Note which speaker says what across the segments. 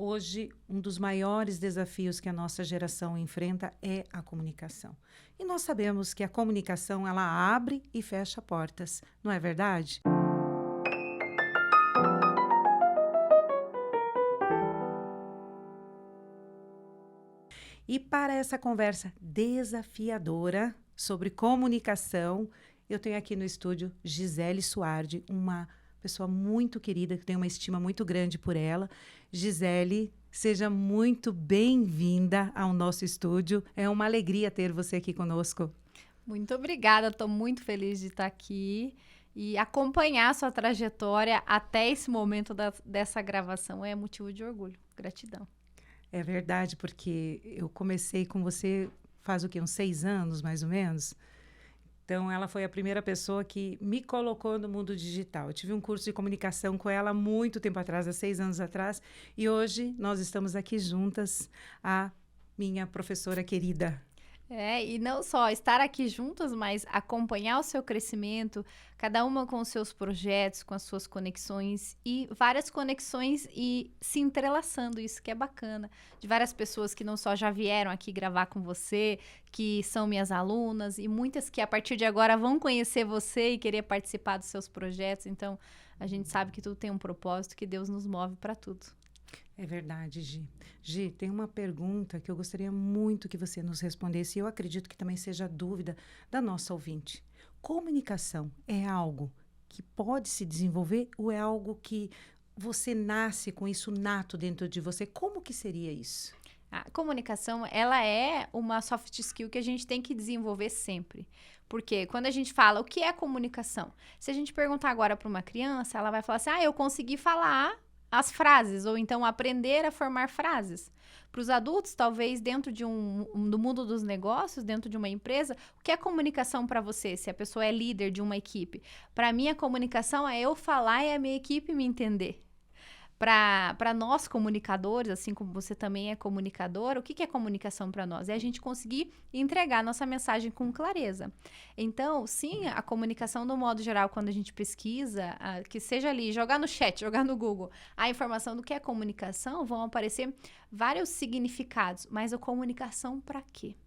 Speaker 1: Hoje, um dos maiores desafios que a nossa geração enfrenta é a comunicação. E nós sabemos que a comunicação, ela abre e fecha portas, não é verdade? E para essa conversa desafiadora sobre comunicação, eu tenho aqui no estúdio Gisele Suardi, uma pessoa muito querida, que tem uma estima muito grande por ela. Gisele, seja muito bem-vinda ao nosso estúdio. É uma alegria ter você aqui conosco.
Speaker 2: Muito obrigada, estou muito feliz de estar aqui e acompanhar a sua trajetória até esse momento dessa gravação é motivo de orgulho. Gratidão.
Speaker 1: É verdade, porque eu comecei com você faz o quê? Uns 6 anos, mais ou menos? Então, ela foi a primeira pessoa que me colocou no mundo digital. Eu tive um curso de comunicação com ela há muito tempo atrás, há 6 anos atrás, e hoje nós estamos aqui juntas, a minha professora querida.
Speaker 2: E não só estar aqui juntas, mas acompanhar o seu crescimento, cada uma com os seus projetos, com as suas conexões e várias conexões e se entrelaçando, isso que é bacana. De várias pessoas que não só já vieram aqui gravar com você, que são minhas alunas e muitas que a partir de agora vão conhecer você e querer participar dos seus projetos. Então, a gente sabe que tudo tem um propósito, que Deus nos move para tudo.
Speaker 1: É verdade, Gi. Gi, tem uma pergunta que eu gostaria muito que você nos respondesse, e eu acredito que também seja dúvida da nossa ouvinte. Comunicação é algo que pode se desenvolver ou é algo que você nasce com isso nato dentro de você? Como que seria isso?
Speaker 2: A comunicação, ela é uma soft skill que a gente tem que desenvolver sempre. Porque quando a gente fala o que é comunicação, se a gente perguntar agora para uma criança, ela vai falar assim, eu consegui falar as frases, ou então aprender a formar frases. Para os adultos, talvez dentro do mundo dos negócios, dentro de uma empresa, o que é comunicação para você, se a pessoa é líder de uma equipe? Para mim, a comunicação é eu falar e a minha equipe me entender. Para nós comunicadores, assim como você também é comunicador, o que é comunicação para nós? É a gente conseguir entregar nossa mensagem com clareza. Então, sim, a comunicação, no modo geral, quando a gente pesquisa, que seja ali, jogar no chat, jogar no Google, a informação do que é comunicação, vão aparecer vários significados, mas a comunicação para quê?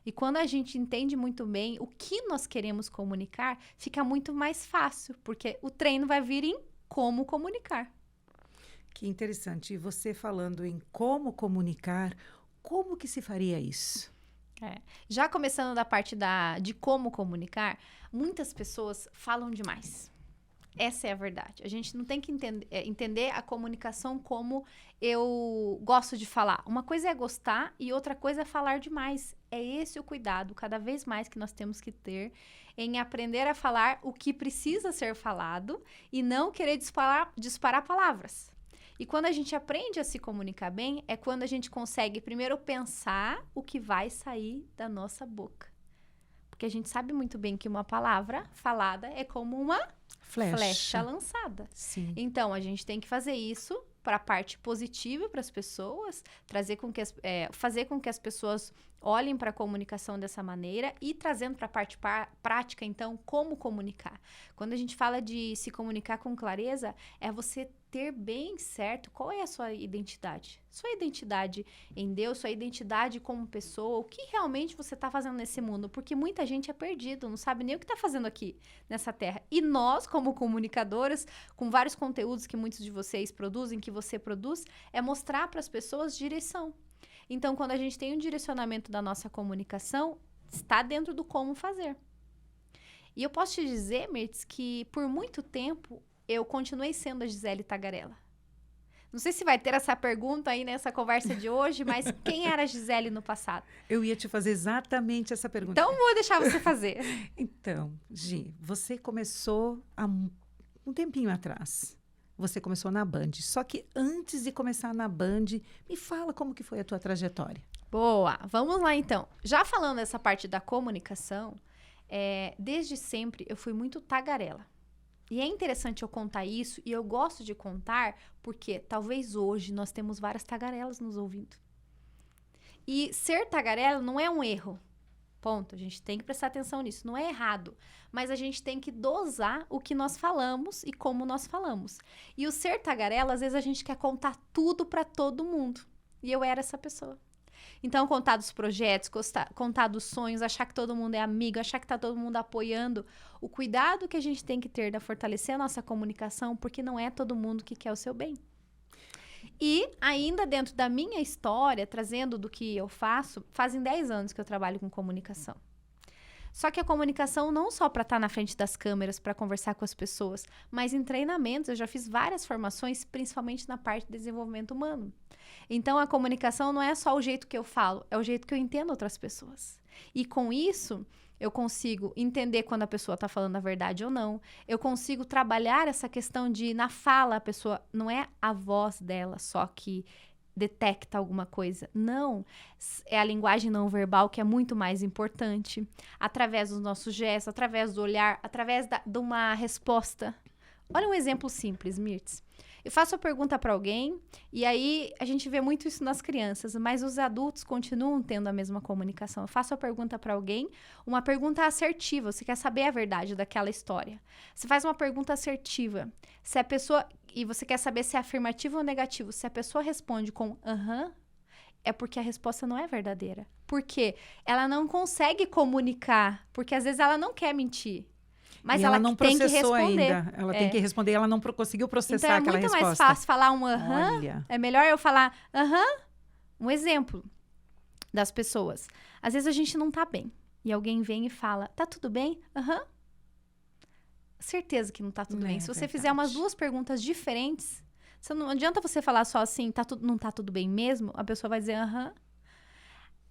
Speaker 2: E quando a gente entende muito bem o que nós queremos comunicar, fica muito mais fácil, porque o treino vai vir em como comunicar.
Speaker 1: Que interessante. E você falando em como comunicar, como que se faria isso?
Speaker 2: Já começando da parte de como comunicar, muitas pessoas falam demais. Essa é a verdade. A gente não tem que entender a comunicação como eu gosto de falar. Uma coisa é gostar e outra coisa é falar demais. É esse o cuidado, cada vez mais, que nós temos que ter em aprender a falar o que precisa ser falado e não querer disparar palavras. E quando a gente aprende a se comunicar bem, é quando a gente consegue primeiro pensar o que vai sair da nossa boca. Porque a gente sabe muito bem que uma palavra falada é como uma flecha lançada.
Speaker 1: Sim.
Speaker 2: Então, a gente tem que fazer isso para a parte positiva para as pessoas, fazer com que as pessoas olhem para a comunicação dessa maneira e trazendo para a parte prática, então, como comunicar. Quando a gente fala de se comunicar com clareza, é você ter bem certo qual é a sua identidade. Sua identidade em Deus, sua identidade como pessoa, o que realmente você está fazendo nesse mundo. Porque muita gente é perdido, não sabe nem o que está fazendo aqui nessa terra. E nós, como comunicadoras, com vários conteúdos que muitos de vocês produzem, que você produz, é mostrar para as pessoas direção. Então, quando a gente tem um direcionamento da nossa comunicação, está dentro do como fazer. E eu posso te dizer, Mirtz, que por muito tempo eu continuei sendo a Gisele Tagarela. Não sei se vai ter essa pergunta aí nessa conversa de hoje, mas quem era a Gisele no passado?
Speaker 1: Eu ia te fazer exatamente essa pergunta.
Speaker 2: Então, vou deixar você fazer.
Speaker 1: Então, Gi, você começou há um tempinho atrás. Você começou na Band. Só que antes de começar na Band, me fala como que foi a tua trajetória.
Speaker 2: Boa, vamos lá então. Já falando dessa parte da comunicação, desde sempre eu fui muito tagarela. E é interessante eu contar isso, e eu gosto de contar porque talvez hoje nós temos várias tagarelas nos ouvindo. E ser tagarela não é um erro. Ponto. A gente tem que prestar atenção nisso. Não é errado. Mas a gente tem que dosar o que nós falamos e como nós falamos. E o ser tagarela, às vezes a gente quer contar tudo para todo mundo. E eu era essa pessoa. Então, contar dos projetos, contar dos sonhos, achar que todo mundo é amigo, achar que tá todo mundo apoiando. O cuidado que a gente tem que ter de fortalecer a nossa comunicação, porque não é todo mundo que quer o seu bem. E ainda dentro da minha história, trazendo do que eu faço, fazem 10 anos que eu trabalho com comunicação. Só que a comunicação não só para estar na frente das câmeras, para conversar com as pessoas, mas em treinamentos. Eu já fiz várias formações, principalmente na parte de desenvolvimento humano. Então, a comunicação não é só o jeito que eu falo, é o jeito que eu entendo outras pessoas. E com isso, eu consigo entender quando a pessoa está falando a verdade ou não. Eu consigo trabalhar essa questão de, na fala, a pessoa não é a voz dela só que detecta alguma coisa. Não, é a linguagem não verbal que é muito mais importante. Através dos nossos gestos, através do olhar, através de uma resposta. Olha um exemplo simples, Mirtz. Eu faço a pergunta para alguém e aí a gente vê muito isso nas crianças, mas os adultos continuam tendo a mesma comunicação. Eu faço a pergunta para alguém, uma pergunta assertiva, você quer saber a verdade daquela história. Você faz uma pergunta assertiva. Se a pessoa, e você quer saber se é afirmativo ou negativo, se a pessoa responde com aham, é porque a resposta não é verdadeira. Por quê? Ela não consegue comunicar, porque às vezes ela não quer mentir. Mas ela
Speaker 1: não
Speaker 2: tem que
Speaker 1: processou
Speaker 2: responder.
Speaker 1: ainda. Ela tem que responder, ela não conseguiu processar aquela resposta.
Speaker 2: Então é muito mais fácil falar um aham.
Speaker 1: Olha.
Speaker 2: É melhor eu falar aham. Um exemplo das pessoas. Às vezes a gente não tá bem. E alguém vem e fala, tá tudo bem? Aham. Certeza que não tá tudo bem. Se você fizer umas 2 perguntas diferentes, não adianta você falar só assim, não tá tudo bem mesmo? A pessoa vai dizer aham.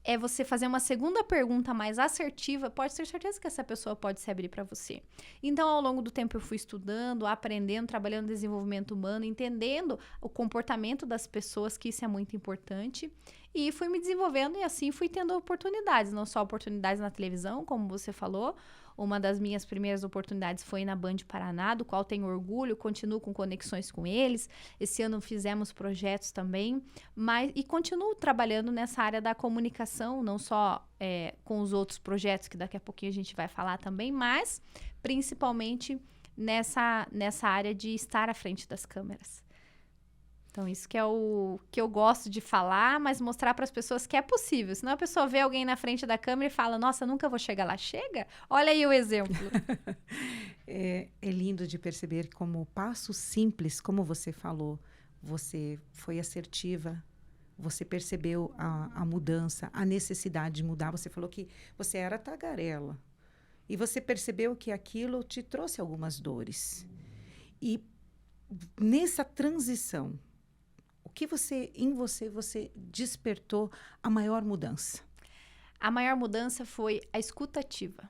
Speaker 2: É você fazer uma segunda pergunta mais assertiva, pode ter certeza que essa pessoa pode se abrir para você. Então, ao longo do tempo, eu fui estudando, aprendendo, trabalhando no desenvolvimento humano, entendendo o comportamento das pessoas, que isso é muito importante. E fui me desenvolvendo e assim fui tendo oportunidades, não só oportunidades na televisão, como você falou. Uma das minhas primeiras oportunidades foi na Band Paraná, do qual tenho orgulho, continuo com conexões com eles. Esse ano fizemos projetos também, e continuo trabalhando nessa área da comunicação, não só com os outros projetos, que daqui a pouquinho a gente vai falar também, mas principalmente nessa área de estar à frente das câmeras. Então, isso que é o que eu gosto de falar, mas mostrar para as pessoas que é possível. Senão a pessoa vê alguém na frente da câmera e fala, nossa, nunca vou chegar lá. Chega? Olha aí o exemplo.
Speaker 1: É lindo de perceber como passos simples, como você falou, você foi assertiva, você percebeu a mudança, a necessidade de mudar. Você falou que você era tagarela e você percebeu que aquilo te trouxe algumas dores. E nessa transição, o que em você despertou a maior mudança?
Speaker 2: A maior mudança foi a escutativa.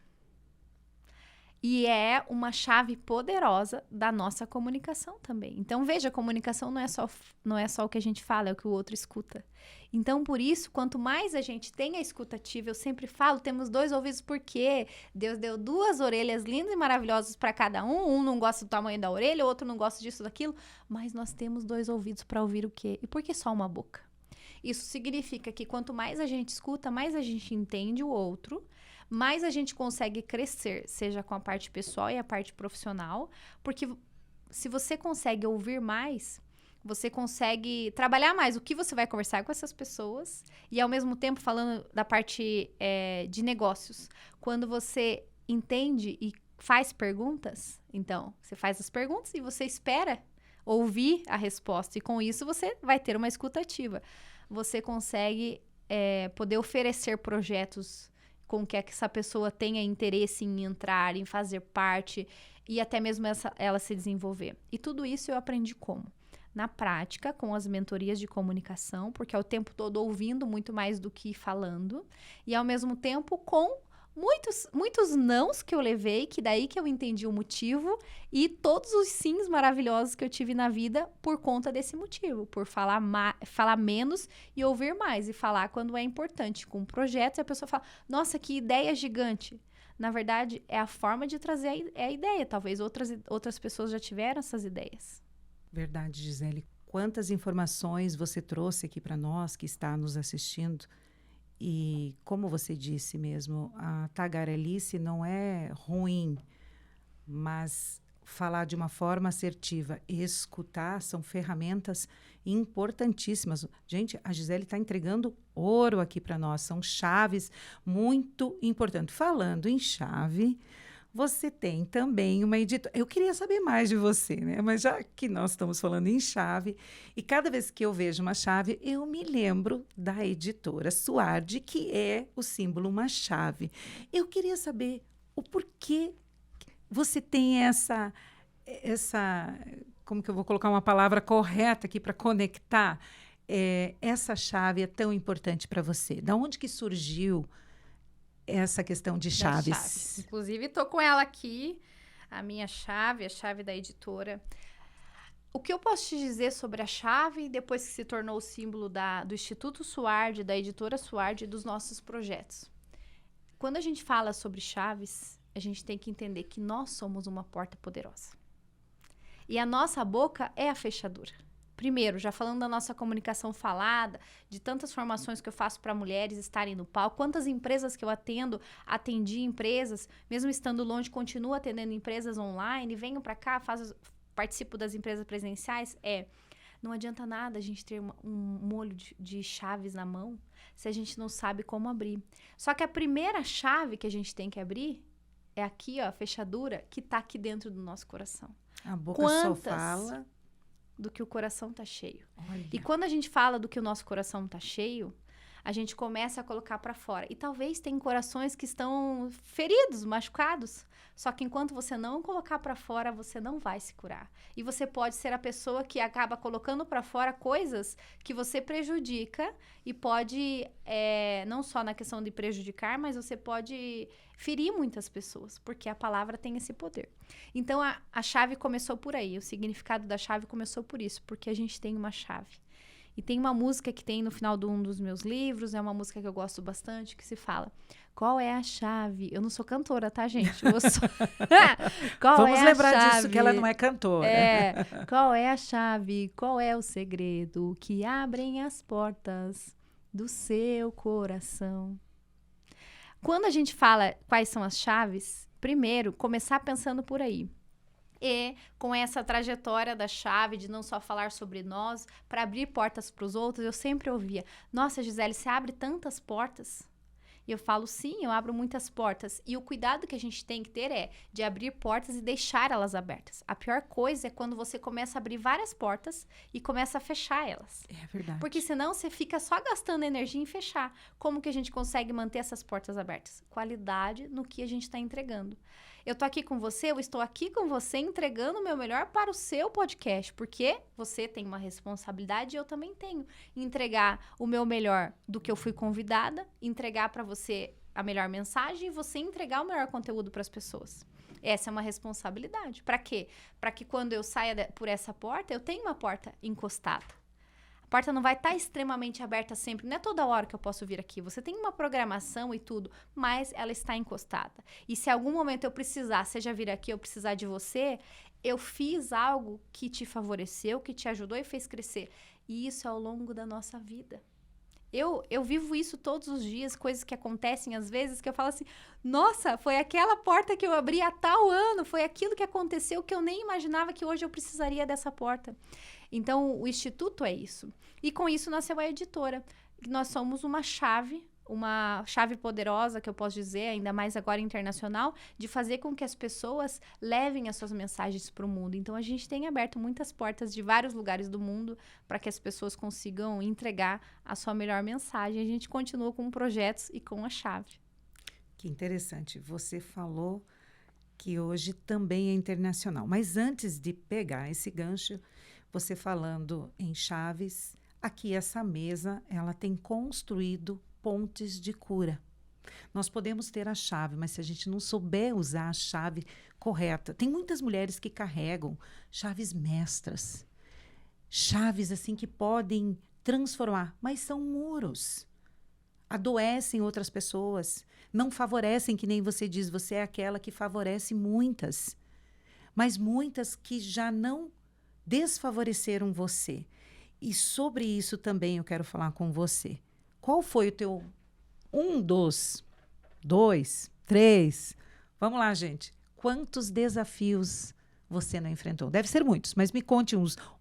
Speaker 2: E é uma chave poderosa da nossa comunicação também. Então, veja, a comunicação não é só o que a gente fala, é o que o outro escuta. Então, por isso, quanto mais a gente tem a escutativa, eu sempre falo, temos 2 ouvidos, porque Deus deu 2 orelhas lindas e maravilhosas para cada um. Um não gosta do tamanho da orelha, o outro não gosta disso, daquilo. Mas nós temos 2 ouvidos para ouvir o quê? E por que só uma boca? Isso significa que quanto mais a gente escuta, mais a gente entende o outro, mais a gente consegue crescer, seja com a parte pessoal e a parte profissional, porque se você consegue ouvir mais, você consegue trabalhar mais o que você vai conversar com essas pessoas e, ao mesmo tempo, falando da parte de negócios. Quando você entende e faz perguntas, então, você faz as perguntas e você espera ouvir a resposta, e com isso você vai ter uma escutativa. Você consegue poder oferecer projetos com que essa pessoa tenha interesse em entrar, em fazer parte e até mesmo ela se desenvolver. E tudo isso eu aprendi como? Na prática, com as mentorias de comunicação, porque é o tempo todo ouvindo muito mais do que falando, e ao mesmo tempo com muitos nãos que eu levei, que daí que eu entendi o motivo, e todos os sims maravilhosos que eu tive na vida por conta desse motivo, por falar menos e ouvir mais, e falar quando é importante. Com projetos, a pessoa fala, nossa, que ideia gigante. Na verdade, é a forma de trazer a ideia. Talvez outras pessoas já tiveram essas ideias.
Speaker 1: Verdade, Gisele. Quantas informações você trouxe aqui para nós que está nos assistindo. E como você disse mesmo, a tagarelice não é ruim, mas falar de uma forma assertiva, escutar, são ferramentas importantíssimas. Gente, a Gisele está entregando ouro aqui para nós, são chaves muito importantes. Falando em chave, você tem também uma editora. Eu queria saber mais de você, né? Mas já que nós estamos falando em chave, e cada vez que eu vejo uma chave, eu me lembro da editora Suardi, que é o símbolo uma chave. Eu queria saber o porquê você tem como que eu vou colocar uma palavra correta aqui para conectar? Essa chave é tão importante para você. Da onde que surgiu essa questão de
Speaker 2: Das
Speaker 1: chaves?
Speaker 2: chaves. Inclusive, tô com ela aqui, a minha chave, a chave da editora. O que eu posso te dizer sobre a chave, depois que se tornou o símbolo do Instituto Suardi, da editora Suardi e dos nossos projetos? Quando a gente fala sobre chaves, a gente tem que entender que nós somos uma porta poderosa. E a nossa boca é a fechadura. Primeiro, já falando da nossa comunicação falada, de tantas formações que eu faço para mulheres estarem no palco, quantas empresas que eu atendi empresas, mesmo estando longe, continuo atendendo empresas online, venho para cá, participo das empresas presenciais, não adianta nada a gente ter um molho de chaves na mão se a gente não sabe como abrir. Só que a primeira chave que a gente tem que abrir é aqui, ó, a fechadura que tá aqui dentro do nosso coração.
Speaker 1: A boca só fala
Speaker 2: do que o coração tá cheio.
Speaker 1: Olha.
Speaker 2: E quando a gente fala do que o nosso coração tá cheio, a gente começa a colocar para fora. E talvez tem corações que estão feridos, machucados. Só que enquanto você não colocar para fora, você não vai se curar. E você pode ser a pessoa que acaba colocando para fora coisas que você prejudica e pode, não só na questão de prejudicar, mas você pode ferir muitas pessoas, porque a palavra tem esse poder. Então, a chave começou por aí. O significado da chave começou por isso, porque a gente tem uma chave. E tem uma música que tem no final de um dos meus livros, é uma música que eu gosto bastante, que se fala: qual é a chave? Eu não sou cantora, tá, gente?
Speaker 1: Vamos lembrar disso, que ela não é cantora.
Speaker 2: Qual é a chave? Qual é o segredo que abrem as portas do seu coração? Quando a gente fala quais são as chaves, primeiro, começar pensando por aí. E com essa trajetória da chave, de não só falar sobre nós, para abrir portas para os outros, eu sempre ouvia: nossa, Gisele, você abre tantas portas? E eu falo: sim, eu abro muitas portas. E o cuidado que a gente tem que ter é de abrir portas e deixar elas abertas. A pior coisa é quando você começa a abrir várias portas e começa a fechar elas.
Speaker 1: É verdade.
Speaker 2: Porque senão você fica só gastando energia em fechar. Como que a gente consegue manter essas portas abertas? Qualidade no que a gente está entregando. Eu tô aqui com você, eu estou aqui com você entregando o meu melhor para o seu podcast, porque você tem uma responsabilidade e eu também tenho. Entregar o meu melhor do que eu fui convidada, entregar para você a melhor mensagem e você entregar o melhor conteúdo para as pessoas. Essa é uma responsabilidade. Para quê? Para que quando eu saia por essa porta, eu tenha uma porta encostada. A porta não vai estar extremamente aberta sempre. Não é toda hora que eu posso vir aqui. Você tem uma programação e tudo, mas ela está encostada. E se em algum momento eu precisar, seja vir aqui ou precisar de você, eu fiz algo que te favoreceu, que te ajudou e fez crescer. E isso é ao longo da nossa vida. Eu vivo isso todos os dias, coisas que acontecem às vezes, que eu falo assim: nossa, foi aquela porta que eu abri há tal ano, foi aquilo que aconteceu que eu nem imaginava que hoje eu precisaria dessa porta. Então, o Instituto é isso. E com isso nasceu a editora. Nós somos uma chave poderosa, que eu posso dizer, ainda mais agora internacional, de fazer com que as pessoas levem as suas mensagens para o mundo. Então, a gente tem aberto muitas portas de vários lugares do mundo para que as pessoas consigam entregar a sua melhor mensagem. A gente continua com projetos e com a chave.
Speaker 1: Que interessante. Você falou que hoje também é internacional. Mas antes de pegar esse gancho, você falando em chaves, aqui essa mesa, ela tem construído pontes de cura. Nós podemos ter a chave, mas se a gente não souber usar a chave correta, tem muitas mulheres que carregam chaves mestras, chaves assim que podem transformar, mas são muros. Adoecem outras pessoas, não favorecem, que nem você diz, você é aquela que favorece muitas, mas muitas que já não desfavoreceram você. E sobre isso também eu quero falar com você. Qual foi o teu Um dos, dois, três. Vamos lá, gente. Quantos desafios você não enfrentou? Deve ser muitos, mas me conte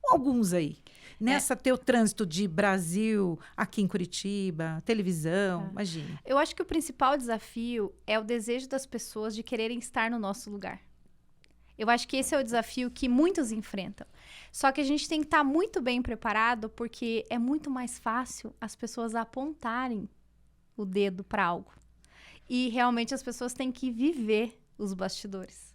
Speaker 1: alguns aí. Nessa teu trânsito de Brasil, aqui em Curitiba, televisão, imagine.
Speaker 2: Eu acho que o principal desafio é o desejo das pessoas de quererem estar no nosso lugar. Eu acho que esse é o desafio que muitos enfrentam. Só que a gente tem que estar muito bem preparado, porque é muito mais fácil as pessoas apontarem o dedo para algo. E realmente as pessoas têm que viver os bastidores.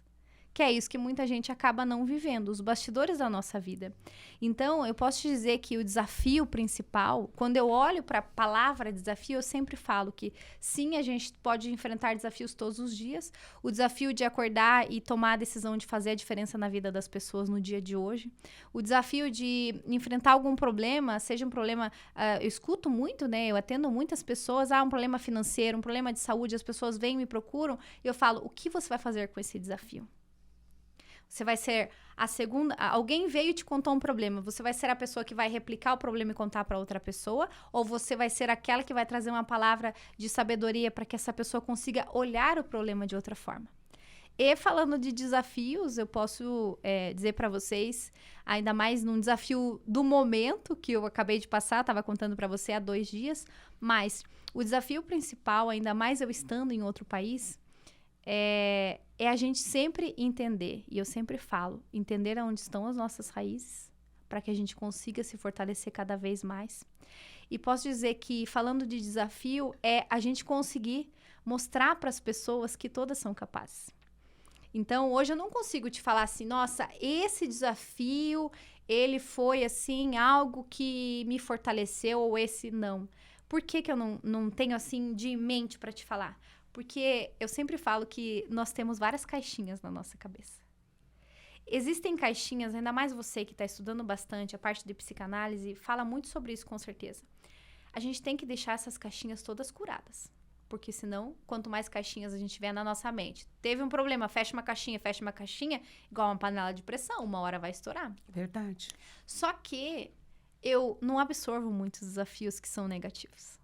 Speaker 2: Que é isso que muita gente acaba não vivendo, os bastidores da nossa vida. Então, eu posso te dizer que o desafio principal, quando eu olho para a palavra desafio, eu sempre falo que sim, a gente pode enfrentar desafios todos os dias. O desafio de acordar e tomar a decisão de fazer a diferença na vida das pessoas no dia de hoje. O desafio de enfrentar algum problema, seja um problema... eu escuto muito, né? Eu atendo muitas pessoas. Um problema financeiro, um problema de saúde. As pessoas vêm e me procuram. E eu falo, o que você vai fazer com esse desafio? Você vai ser a segunda... Alguém veio e te contou um problema. Você vai ser a pessoa que vai replicar o problema e contar para outra pessoa? Ou você vai ser aquela que vai trazer uma palavra de sabedoria para que essa pessoa consiga olhar o problema de outra forma? E falando de desafios, eu posso dizer para vocês, ainda mais num desafio do momento que eu acabei de passar, estava contando para você há 2 dias, mas o desafio principal, ainda mais eu estando em outro país... É a gente sempre entender, e eu sempre falo, entender aonde estão as nossas raízes, para que a gente consiga se fortalecer cada vez mais. E posso dizer que, falando de desafio, é a gente conseguir mostrar para as pessoas que todas são capazes. Então, hoje eu não consigo te falar assim, nossa, esse desafio, ele foi, assim, algo que me fortaleceu, ou esse não. Por que que eu não tenho, assim, de mente para te falar? Porque eu sempre falo que nós temos várias caixinhas na nossa cabeça. Existem caixinhas, ainda mais você que está estudando bastante, a parte de psicanálise, fala muito sobre isso com certeza. A gente tem que deixar essas caixinhas todas curadas. Porque senão, quanto mais caixinhas a gente tiver na nossa mente. Teve um problema, fecha uma caixinha, igual uma panela de pressão, uma hora vai estourar.
Speaker 1: Verdade.
Speaker 2: Só que eu não absorvo muitos desafios que são negativos.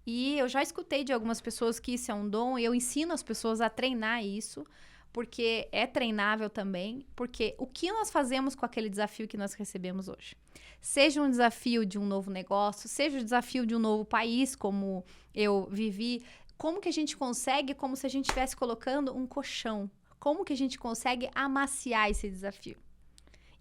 Speaker 2: E eu já escutei de algumas pessoas que isso é um dom, e eu ensino as pessoas a treinar isso, porque é treinável também, porque o que nós fazemos com aquele desafio que nós recebemos hoje? Seja um desafio de um novo negócio, seja o desafio de um novo país, como eu vivi, como que a gente consegue, como se a gente estivesse colocando um colchão, como que a gente consegue amaciar esse desafio?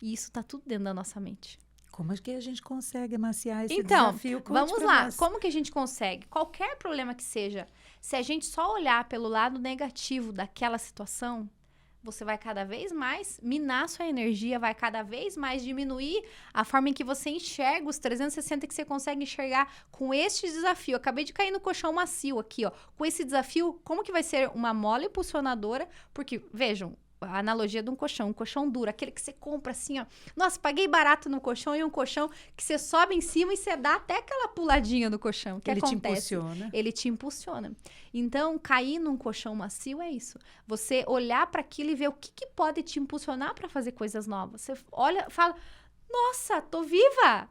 Speaker 2: E isso tá tudo dentro da nossa mente.
Speaker 1: Como é que a gente consegue amaciar esse
Speaker 2: então,
Speaker 1: desafio?
Speaker 2: Vamos lá. Como que a gente consegue? Qualquer problema que seja, se a gente só olhar pelo lado negativo daquela situação, você vai cada vez mais minar sua energia, vai cada vez mais diminuir a forma em que você enxerga os 360 que você consegue enxergar com este desafio. Eu acabei de cair no colchão macio aqui, ó. Com esse desafio, como que vai ser uma mola impulsionadora? Porque, vejam, a analogia de um colchão duro, aquele que você compra assim, ó. Nossa, paguei barato no colchão, e um colchão que você sobe em cima e você dá até aquela puladinha no colchão. O que acontece?
Speaker 1: Ele te impulsiona.
Speaker 2: Ele te impulsiona. Então, cair num colchão macio é isso. Você olhar para aquilo e ver o que pode te impulsionar para fazer coisas novas. Você olha, fala, nossa, tô viva!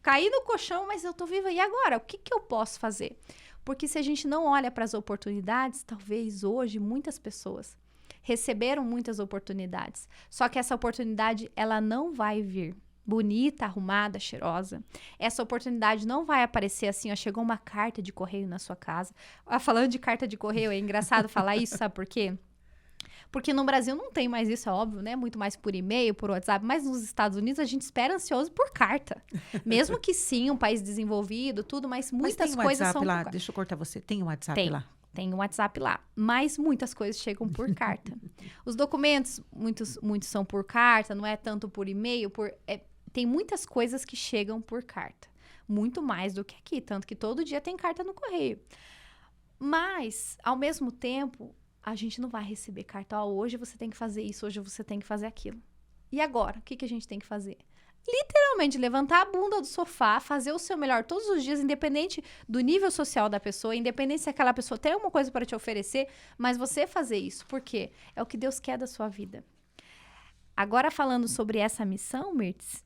Speaker 2: Caí no colchão, mas eu tô viva. E agora? O que eu posso fazer? Porque se a gente não olha para as oportunidades, talvez hoje muitas pessoas receberam muitas oportunidades. Só que essa oportunidade, ela não vai vir bonita, arrumada, cheirosa. Essa oportunidade não vai aparecer assim, ó, chegou uma carta de correio na sua casa. Falando de carta de correio, é engraçado falar isso, sabe por quê? Porque no Brasil não tem mais isso, é óbvio, né? Muito mais por e-mail, por WhatsApp. Mas nos Estados Unidos a gente espera ansioso por carta. Mesmo que sim, um país desenvolvido, tudo, mas muitas coisas são...
Speaker 1: lá, deixa eu cortar você. Tem um WhatsApp lá?
Speaker 2: Tem um WhatsApp lá, mas muitas coisas chegam por carta. Os documentos, muitos são por carta, não é tanto por e-mail, tem muitas coisas que chegam por carta. Muito mais do que aqui, tanto que todo dia tem carta no correio. Mas, ao mesmo tempo, a gente não vai receber carta. Ó, hoje você tem que fazer isso, hoje você tem que fazer aquilo. E agora, o que a gente tem que fazer? Literalmente, levantar a bunda do sofá, fazer o seu melhor todos os dias, independente do nível social da pessoa, independente se aquela pessoa tem alguma coisa para te oferecer, mas você fazer isso. Por quê? É o que Deus quer da sua vida. Agora, falando sobre essa missão, Mirtz,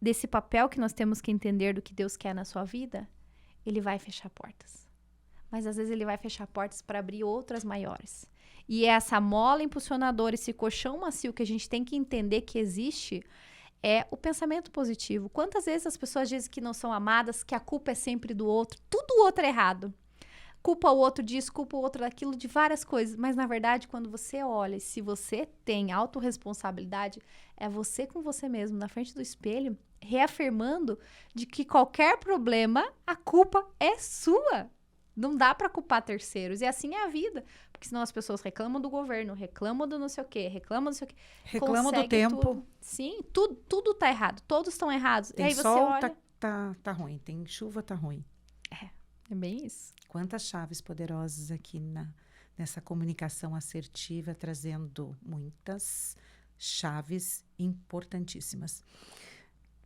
Speaker 2: desse papel que nós temos que entender do que Deus quer na sua vida, ele vai fechar portas. Mas às vezes ele vai fechar portas para abrir outras maiores. E essa mola impulsionadora, esse colchão macio que a gente tem que entender que existe, é o pensamento positivo. Quantas vezes as pessoas dizem que não são amadas, que a culpa é sempre do outro, tudo o outro é errado. Culpa o outro disso, culpa o outro daquilo, de várias coisas. Mas, na verdade, quando você olha, se você tem autorresponsabilidade, é você com você mesmo, na frente do espelho, reafirmando de que qualquer problema, a culpa é sua. Não dá pra culpar terceiros. E assim é a vida. Porque senão as pessoas reclamam do governo, reclamam do não sei o quê, reclamam do não sei o quê.
Speaker 1: Reclamam do tempo.
Speaker 2: Tudo. Sim, tudo tá errado. Todos estão errados.
Speaker 1: Tem
Speaker 2: e aí você
Speaker 1: sol,
Speaker 2: olha...
Speaker 1: tá ruim. Tem chuva, tá ruim.
Speaker 2: É bem isso.
Speaker 1: Quantas chaves poderosas aqui nessa comunicação assertiva, trazendo muitas chaves importantíssimas.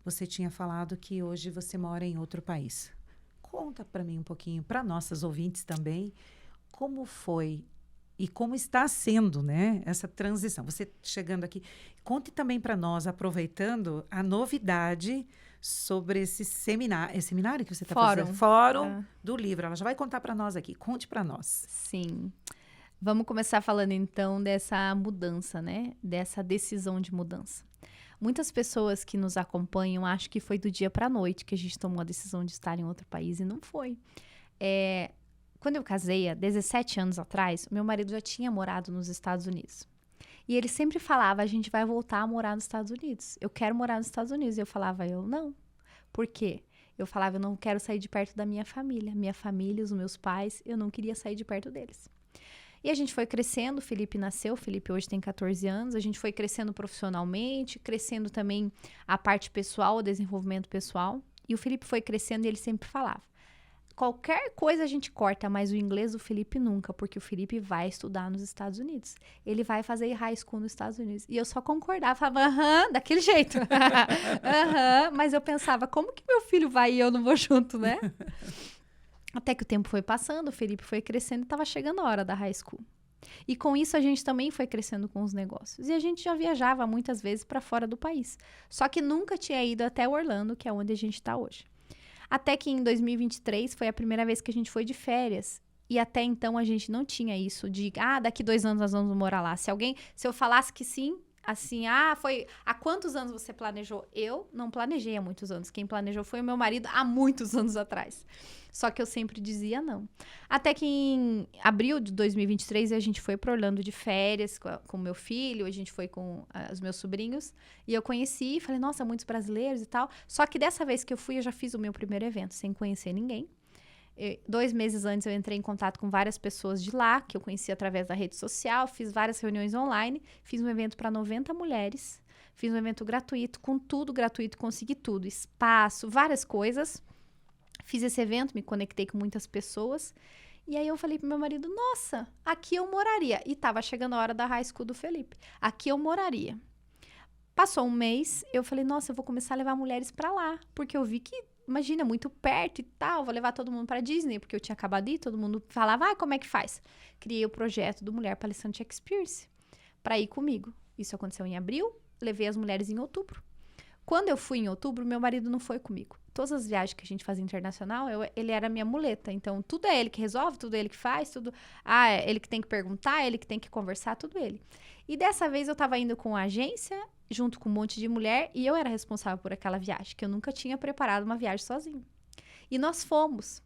Speaker 1: Você tinha falado que hoje você mora em outro país. Conta para mim um pouquinho, para nossas ouvintes também, como foi e como está sendo, né, essa transição. Você chegando aqui, conte também para nós, aproveitando a novidade sobre esse seminário que você está fazendo. Fórum do livro. Ela já vai contar para nós aqui. Conte para nós.
Speaker 2: Sim. Vamos começar falando então dessa mudança, né? Dessa decisão de mudança. Muitas pessoas que nos acompanham acham que foi do dia para a noite que a gente tomou a decisão de estar em outro país e não foi. Quando eu casei, há 17 anos atrás, meu marido já tinha morado nos Estados Unidos. E ele sempre falava, a gente vai voltar a morar nos Estados Unidos. Eu quero morar nos Estados Unidos. E eu falava, eu não. Por quê? Eu falava, eu não quero sair de perto da minha família. Minha família, os meus pais, eu não queria sair de perto deles. E a gente foi crescendo, o Felipe nasceu, o Felipe hoje tem 14 anos. A gente foi crescendo profissionalmente, crescendo também a parte pessoal, o desenvolvimento pessoal. E o Felipe foi crescendo e ele sempre falava, qualquer coisa a gente corta, mas o inglês do Felipe nunca, porque o Felipe vai estudar nos Estados Unidos. Ele vai fazer high school nos Estados Unidos. E eu só concordava, falava, daquele jeito. Mas eu pensava, como que meu filho vai e eu não vou junto, né? Até que o tempo foi passando, o Felipe foi crescendo e estava chegando a hora da high school. E com isso a gente também foi crescendo com os negócios. E a gente já viajava muitas vezes para fora do país. Só que nunca tinha ido até Orlando, que é onde a gente está hoje. Até que em 2023 foi a primeira vez que a gente foi de férias. E até então a gente não tinha isso de, daqui 2 anos nós vamos morar lá. Se eu falasse que sim, assim, foi há quantos anos você planejou? Eu não planejei há muitos anos. Quem planejou foi o meu marido há muitos anos atrás. Só que eu sempre dizia não. Até que em abril de 2023 a gente foi para Orlando de férias com o meu filho, a gente foi com os meus sobrinhos. E eu conheci, falei, nossa, muitos brasileiros e tal. Só que dessa vez que eu fui, eu já fiz o meu primeiro evento, sem conhecer ninguém. 2 meses antes eu entrei em contato com várias pessoas de lá, que eu conheci através da rede social, fiz várias reuniões online, fiz um evento para 90 mulheres, fiz um evento gratuito, com tudo gratuito, consegui tudo, espaço, várias coisas. Fiz esse evento, me conectei com muitas pessoas, e aí eu falei pro meu marido, nossa, aqui eu moraria. E tava chegando a hora da high school do Felipe. Aqui eu moraria. Passou um mês, eu falei, nossa, eu vou começar a levar mulheres pra lá, porque eu vi que, imagina, muito perto e tal, vou levar todo mundo pra Disney, porque eu tinha acabado de ir, todo mundo falava, como é que faz? Criei o projeto do Mulher Palestrante Experience pra ir comigo. Isso aconteceu em abril, levei as mulheres em outubro. Quando eu fui em outubro, meu marido não foi comigo. Todas as viagens que a gente fazia internacional, ele era minha muleta. Então, tudo é ele que resolve, tudo é ele que faz, tudo... é ele que tem que perguntar, é ele que tem que conversar, tudo ele. E dessa vez eu tava indo com a agência, junto com um monte de mulher, e eu era responsável por aquela viagem, que eu nunca tinha preparado uma viagem sozinha. E nós fomos.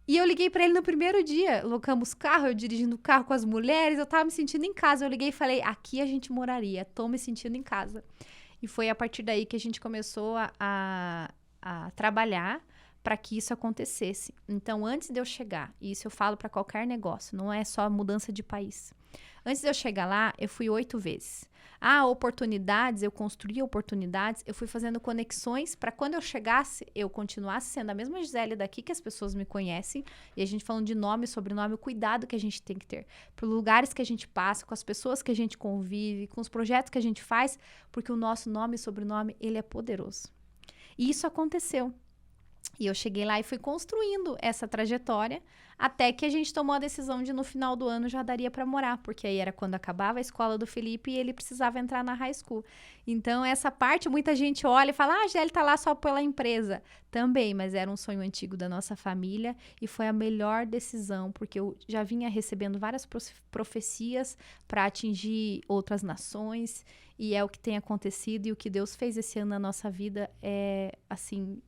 Speaker 2: E eu liguei pra ele no primeiro dia, locamos carro, eu dirigindo o carro com as mulheres, eu tava me sentindo em casa. Eu liguei e falei, aqui a gente moraria, tô me sentindo em casa. E foi a partir daí que a gente começou a trabalhar para que isso acontecesse. Então, antes de eu chegar, e isso eu falo para qualquer negócio, não é só mudança de país. Antes de eu chegar lá, eu fui 8 vezes. Oportunidades, eu construí oportunidades, eu fui fazendo conexões para quando eu chegasse, eu continuasse sendo a mesma Gisele daqui que as pessoas me conhecem, e a gente falando de nome, sobrenome, o cuidado que a gente tem que ter, por lugares que a gente passa, com as pessoas que a gente convive, com os projetos que a gente faz, porque o nosso nome e sobrenome, ele é poderoso. E isso aconteceu. E eu cheguei lá e fui construindo essa trajetória até que a gente tomou a decisão de no final do ano já daria para morar, porque aí era quando acabava a escola do Felipe e ele precisava entrar na high school. Então, essa parte, muita gente olha e fala, a Gisele tá lá só pela empresa. Também, mas era um sonho antigo da nossa família e foi a melhor decisão, porque eu já vinha recebendo várias profecias para atingir outras nações e é o que tem acontecido e o que Deus fez esse ano na nossa vida é, assim,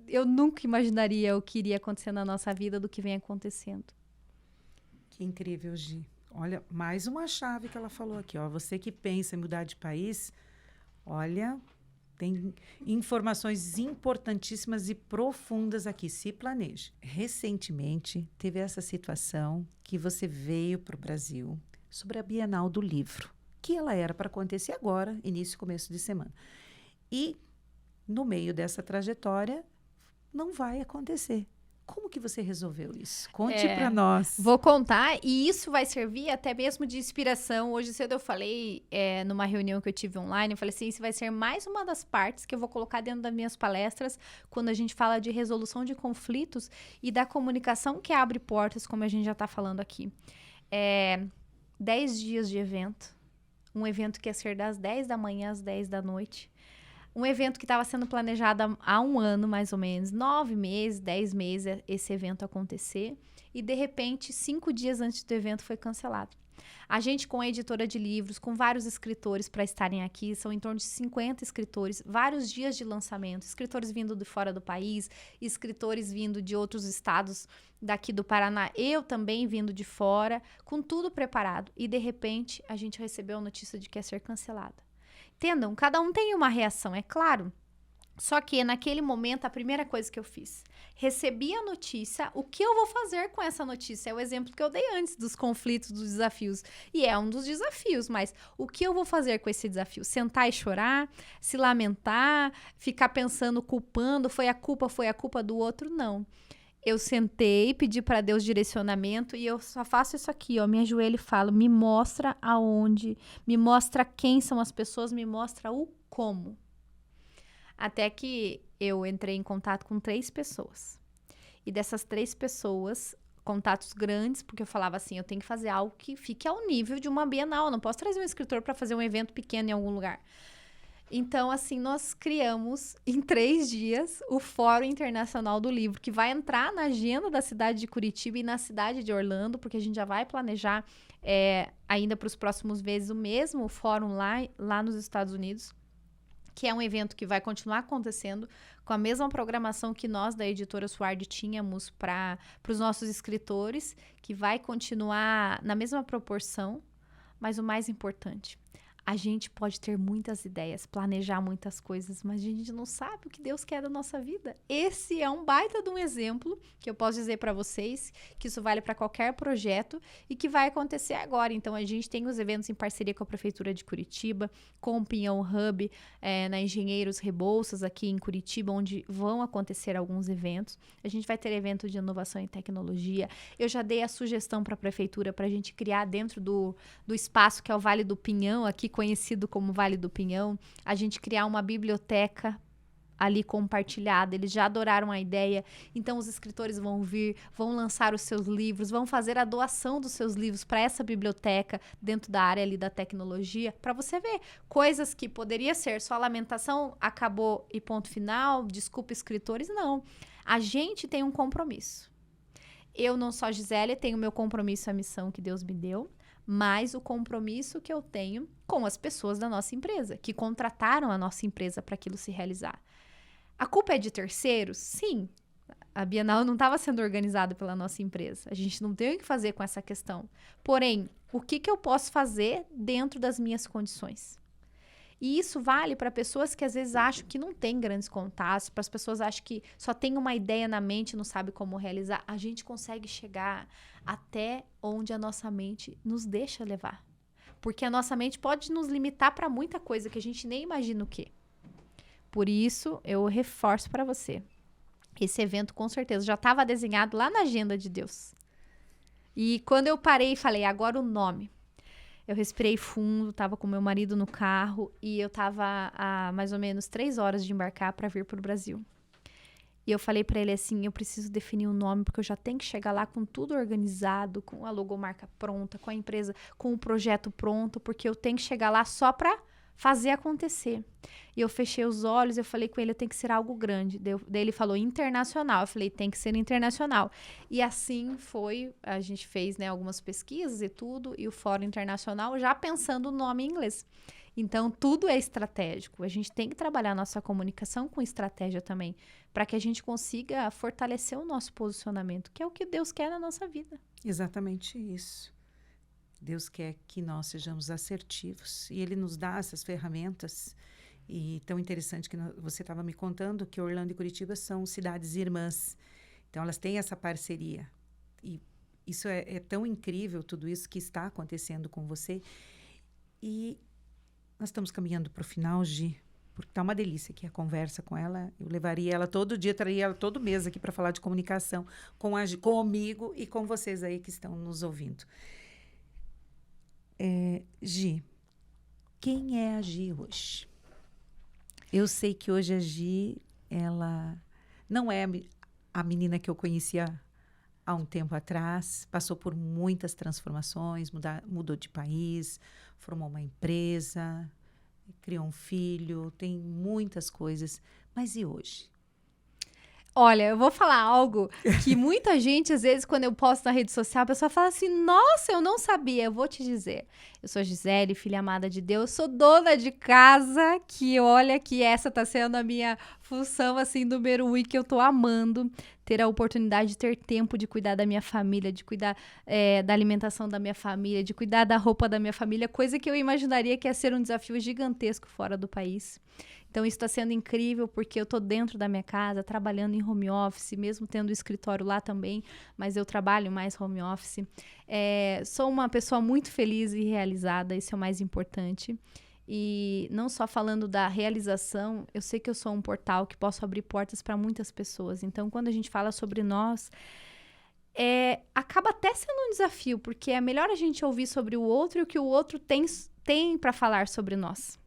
Speaker 2: eu nunca imaginaria o que iria acontecer na nossa vida do que vem acontecendo.
Speaker 1: Que incrível, Gi. Olha, mais uma chave que ela falou aqui, ó. Você que pensa em mudar de país, olha, tem informações importantíssimas e profundas aqui. Se planeje. Recentemente, teve essa situação que você veio para o Brasil sobre a Bienal do Livro, que ela era para acontecer agora, início e começo de semana. E no meio dessa trajetória, não vai acontecer. Como que você resolveu isso? Conte para nós.
Speaker 2: Vou contar, e isso vai servir até mesmo de inspiração. Hoje cedo eu falei, numa reunião que eu tive online, eu falei assim, isso vai ser mais uma das partes que eu vou colocar dentro das minhas palestras, quando a gente fala de resolução de conflitos e da comunicação que abre portas, como a gente já está falando aqui. 10 dias de evento, um evento que ia ser das 10 da manhã às 10 da noite, um evento que estava sendo planejado há um ano, mais ou menos, 9 meses, 10 meses, esse evento acontecer. E, de repente, 5 dias antes do evento foi cancelado. A gente, com a editora de livros, com vários escritores para estarem aqui, são em torno de 50 escritores, vários dias de lançamento, escritores vindo de fora do país, escritores vindo de outros estados daqui do Paraná, eu também vindo de fora, com tudo preparado. E, de repente, a gente recebeu a notícia de que ia ser cancelada. Entendam, cada um tem uma reação, é claro. Só que naquele momento, a primeira coisa que eu fiz, recebi a notícia, o que eu vou fazer com essa notícia? É o exemplo que eu dei antes dos conflitos, dos desafios. E é um dos desafios, mas o que eu vou fazer com esse desafio? Sentar e chorar, se lamentar, ficar pensando, culpando, foi a culpa do outro? Não. Eu sentei, pedi para Deus direcionamento e eu só faço isso aqui, ó, me ajoelho e falo, me mostra aonde, me mostra quem são as pessoas, me mostra o como. Até que eu entrei em contato com 3 pessoas. E dessas 3 pessoas, contatos grandes, porque eu falava assim, eu tenho que fazer algo que fique ao nível de uma Bienal, eu não posso trazer um escritor para fazer um evento pequeno em algum lugar. Então, assim, nós criamos em 3 dias o Fórum Internacional do Livro, que vai entrar na agenda da cidade de Curitiba e na cidade de Orlando, porque a gente já vai planejar ainda para os próximos meses o mesmo fórum lá nos Estados Unidos, que é um evento que vai continuar acontecendo com a mesma programação que nós da editora Suardi tínhamos para os nossos escritores, que vai continuar na mesma proporção, mas o mais importante, a gente pode ter muitas ideias, planejar muitas coisas, mas a gente não sabe o que Deus quer da nossa vida. Esse é um baita de um exemplo que eu posso dizer para vocês, que isso vale para qualquer projeto e que vai acontecer agora. Então, a gente tem os eventos em parceria com a Prefeitura de Curitiba, com o Pinhão Hub, na Engenheiros Rebouças, aqui em Curitiba, onde vão acontecer alguns eventos. A gente vai ter evento de inovação e tecnologia. Eu já dei a sugestão para a Prefeitura para a gente criar dentro do espaço que é o Vale do Pinhão, aqui conhecido como Vale do Pinhão, a gente criar uma biblioteca ali compartilhada. Eles já adoraram a ideia, então os escritores vão vir, vão lançar os seus livros, vão fazer a doação dos seus livros para essa biblioteca dentro da área ali da tecnologia, para você ver coisas que poderia ser só lamentação, acabou e ponto final, desculpa escritores, não. A gente tem um compromisso. Eu não sou a Gisele, tenho o meu compromisso, a missão que Deus me deu, mas o compromisso que eu tenho com as pessoas da nossa empresa, que contrataram a nossa empresa para aquilo se realizar. A culpa é de terceiros? Sim. A Bienal não estava sendo organizada pela nossa empresa. A gente não tem o que fazer com essa questão. Porém, o que eu posso fazer dentro das minhas condições? E isso vale para pessoas que às vezes acham que não tem grandes contatos, para as pessoas que acham que só tem uma ideia na mente e não sabe como realizar. A gente consegue chegar até onde a nossa mente nos deixa levar. Porque a nossa mente pode nos limitar para muita coisa que a gente nem imagina o quê. Por isso, eu reforço para você. Esse evento, com certeza, já estava desenhado lá na agenda de Deus. E quando eu parei e falei, agora o nome. Eu respirei fundo, estava com meu marido no carro e eu estava a mais ou menos 3 horas de embarcar para vir para o Brasil. E eu falei pra ele assim, eu preciso definir um nome, porque eu já tenho que chegar lá com tudo organizado, com a logomarca pronta, com a empresa, com o projeto pronto, porque eu tenho que chegar lá só pra fazer acontecer. E eu fechei os olhos, eu falei com ele, tem que ser algo grande. Daí ele falou internacional, eu falei, tem que ser internacional. E assim foi, a gente fez, né, algumas pesquisas e tudo, e o Fórum Internacional já pensando o nome em inglês. Então, tudo é estratégico. A gente tem que trabalhar nossa comunicação com estratégia também, para que a gente consiga fortalecer o nosso posicionamento, que é o que Deus quer na nossa vida.
Speaker 1: Exatamente isso. Deus quer que nós sejamos assertivos e Ele nos dá essas ferramentas. E tão interessante que você estava me contando que Orlando e Curitiba são cidades irmãs. Então, elas têm essa parceria. E isso é tão incrível, tudo isso que está acontecendo com você. E nós estamos caminhando para o final, Gi, porque está uma delícia aqui a conversa com ela. Eu levaria ela todo dia, traria ela todo mês aqui para falar de comunicação com a Gi, comigo e com vocês aí que estão nos ouvindo. Gi, quem é a Gi hoje? Eu sei que hoje a Gi, ela não é a menina que eu conhecia há um tempo atrás, passou por muitas transformações, mudou de país, formou uma empresa, criou um filho, tem muitas coisas. Mas e hoje?
Speaker 2: Olha, eu vou falar algo que muita gente, às vezes, quando eu posto na rede social, a pessoa fala assim, nossa, eu não sabia. Eu vou te dizer, eu sou Gisele, filha amada de Deus, sou dona de casa, que olha que essa tá sendo a minha função, assim, número 1 e que eu tô amando. Ter a oportunidade de ter tempo de cuidar da minha família, de cuidar da alimentação da minha família, de cuidar da roupa da minha família, coisa que eu imaginaria que ia ser um desafio gigantesco fora do país. Então, isso está sendo incrível porque eu estou dentro da minha casa, trabalhando em home office, mesmo tendo o escritório lá também, mas eu trabalho mais home office. Sou uma pessoa muito feliz e realizada, isso é o mais importante. E não só falando da realização, eu sei que eu sou um portal que posso abrir portas para muitas pessoas. Então, quando a gente fala sobre nós, acaba até sendo um desafio, porque é melhor a gente ouvir sobre o outro e o que o outro tem para falar sobre nós.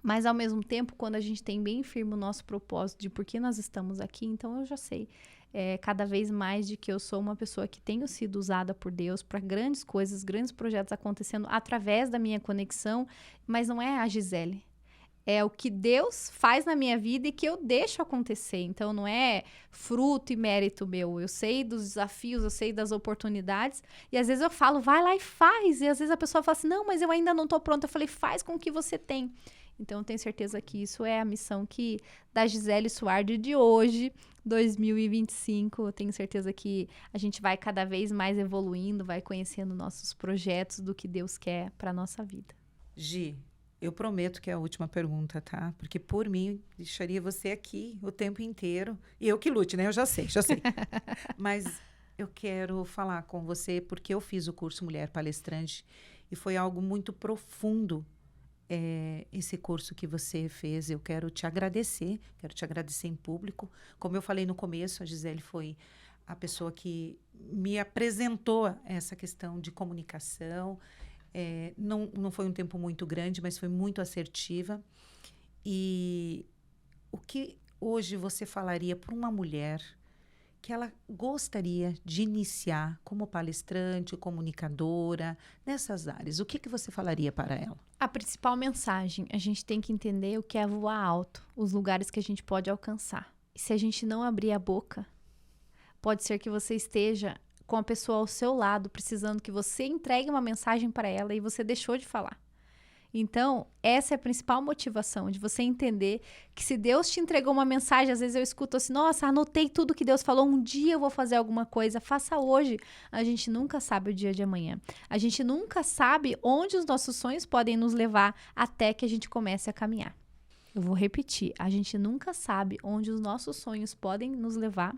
Speaker 2: Mas, ao mesmo tempo, quando a gente tem bem firme o nosso propósito de por que nós estamos aqui, então eu já sei cada vez mais de que eu sou uma pessoa que tenho sido usada por Deus para grandes coisas, grandes projetos acontecendo através da minha conexão, mas não é a Gisele. É o que Deus faz na minha vida e que eu deixo acontecer. Então, não é fruto e mérito meu. Eu sei dos desafios, eu sei das oportunidades. E, às vezes, eu falo, vai lá e faz. E, às vezes, a pessoa fala assim, não, mas eu ainda não estou pronta. Eu falei, faz com o que você tem. Então, eu tenho certeza que isso é a missão da Gisele Suardi de hoje, 2025. Eu tenho certeza que a gente vai cada vez mais evoluindo, vai conhecendo nossos projetos do que Deus quer para a nossa vida.
Speaker 1: Gi, eu prometo que é a última pergunta, tá? Porque, por mim, deixaria você aqui o tempo inteiro. E eu que lute, né? Eu já sei. Mas eu quero falar com você porque eu fiz o curso Mulher Palestrante e foi algo muito profundo. Esse curso que você fez, eu quero te agradecer em público. Como eu falei no começo, a Gisele foi a pessoa que me apresentou essa questão de comunicação. Não foi um tempo muito grande, mas foi muito assertiva. E o que hoje você falaria para uma mulher que ela gostaria de iniciar como palestrante, comunicadora, nessas áreas? O que você falaria para ela?
Speaker 2: A principal mensagem, a gente tem que entender o que é voar alto, os lugares que a gente pode alcançar. E se a gente não abrir a boca, pode ser que você esteja com a pessoa ao seu lado, precisando que você entregue uma mensagem para ela e você deixou de falar. Então, essa é a principal motivação, de você entender que se Deus te entregou uma mensagem, às vezes eu escuto assim, nossa, anotei tudo que Deus falou, um dia eu vou fazer alguma coisa, faça hoje. A gente nunca sabe o dia de amanhã. A gente nunca sabe onde os nossos sonhos podem nos levar até que a gente comece a caminhar. Eu vou repetir, a gente nunca sabe onde os nossos sonhos podem nos levar